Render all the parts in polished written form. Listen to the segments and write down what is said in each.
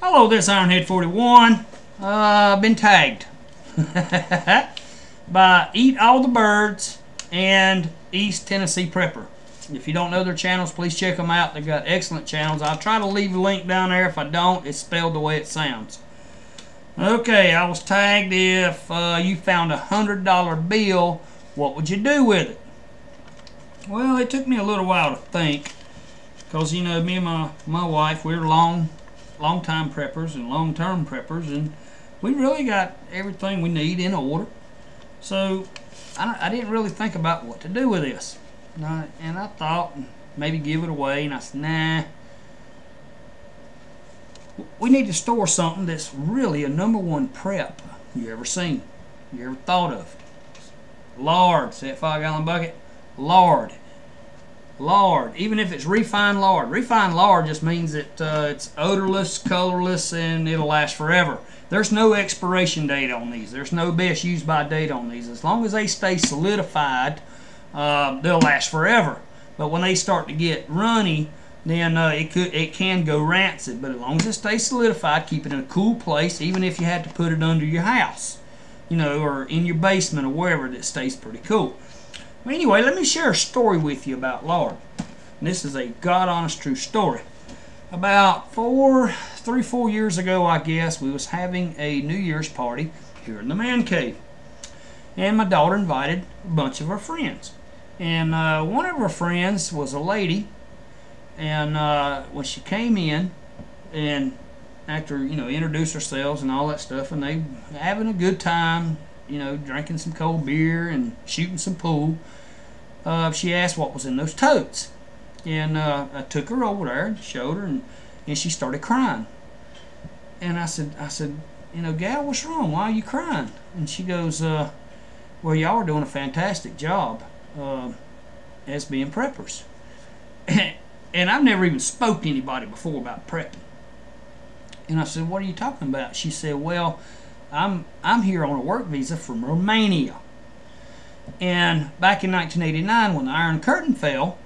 Hello, this Ironhead 41. I've been tagged by Eat All the Birds and East Tennessee Prepper. If you don't know their channels, please check them out. They've got excellent channels. I'll try to leave a link down there. If I don't, it's spelled the way it sounds. Okay, I was tagged. If you found a $100 bill, what would you do with it? Well, it took me a little while to think, because you know, me and my wife, we're long-time preppers and long-term preppers, and we really got everything we need in order. So I didn't really think about what to do with this, and I thought maybe give it away, and I said, nah, we need to store something that's really a #1 prep you ever seen, you ever thought of. Lard. See that 5-gallon bucket? Lard. Lard. Even if it's refined lard. Refined lard just means that it's odorless, colorless, and it'll last forever. There's no expiration date on these. There's no best use by date on these. As long as they stay solidified, they'll last forever. But when they start to get runny, then it can go rancid. But as long as it stays solidified, keep it in a cool place, even if you had to put it under your house, you know, or in your basement or wherever, that stays pretty cool. Well, anyway, let me share a story with you about lard. And this is a God-honest true story. About 3-4 years ago, I guess, we was having a New Year's party here in the man cave. And my daughter invited a bunch of her friends. And one of her friends was a lady. And when she came in, and after, you know, introduced ourselves and all that stuff, and they having a good time, you know, drinking some cold beer and shooting some pool, she asked what was in those totes. And I took her over there and showed her, and she started crying. And I said, you know, gal, what's wrong? Why are you crying? And she goes, well, y'all are doing a fantastic job as being preppers. And I've never even spoke to anybody before about prepping. And I said, what are you talking about? She said, well, I'm here on a work visa from Romania. And back in 1989, when the Iron Curtain fell,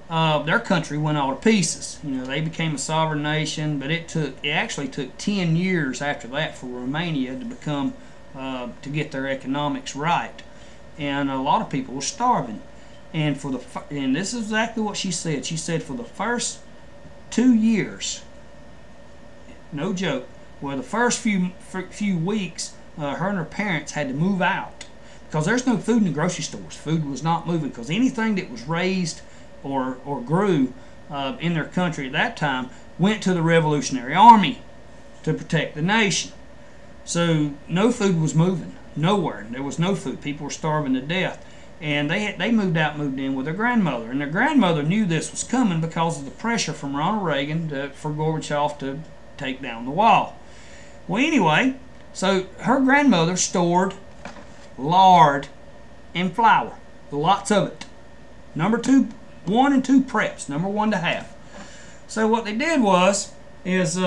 their country went all to pieces. You know, they became a sovereign nation, but it actually took 10 years after that for Romania to become to get their economics right. And a lot of people were starving. And this is exactly what she said. She said for the first 2 years, no joke, well, the first few weeks, her and her parents had to move out because there's no food in the grocery stores. Food was not moving because anything that was raised or grew in their country at that time went to the Revolutionary Army to protect the nation. So no food was moving, nowhere. There was no food. People were starving to death. And they moved in with their grandmother. And their grandmother knew this was coming because of the pressure from Ronald Reagan for Gorbachev to take down the wall. Well, anyway, so her grandmother stored lard and flour, lots of it. #1 and 2 preps, #1 to have. So what they did is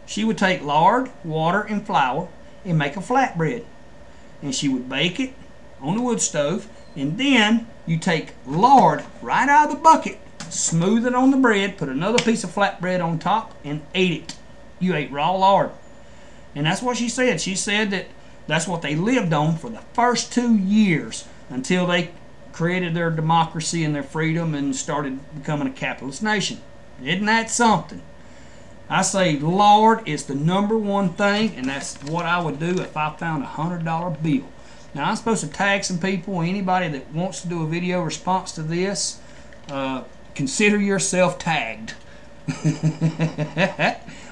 she would take lard, water, and flour and make a flatbread. And she would bake it on the wood stove. And then you take lard right out of the bucket, smooth it on the bread, put another piece of flatbread on top, and ate it. You ate raw lard. And that's what she said. She said that that's what they lived on for the first 2 years until they created their democracy and their freedom and started becoming a capitalist nation. Isn't that something? I say lard is the #1 thing, and that's what I would do if I found a $100 bill. Now, I'm supposed to tag some people. Anybody that wants to do a video response to this, consider yourself tagged.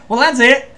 Well, that's it.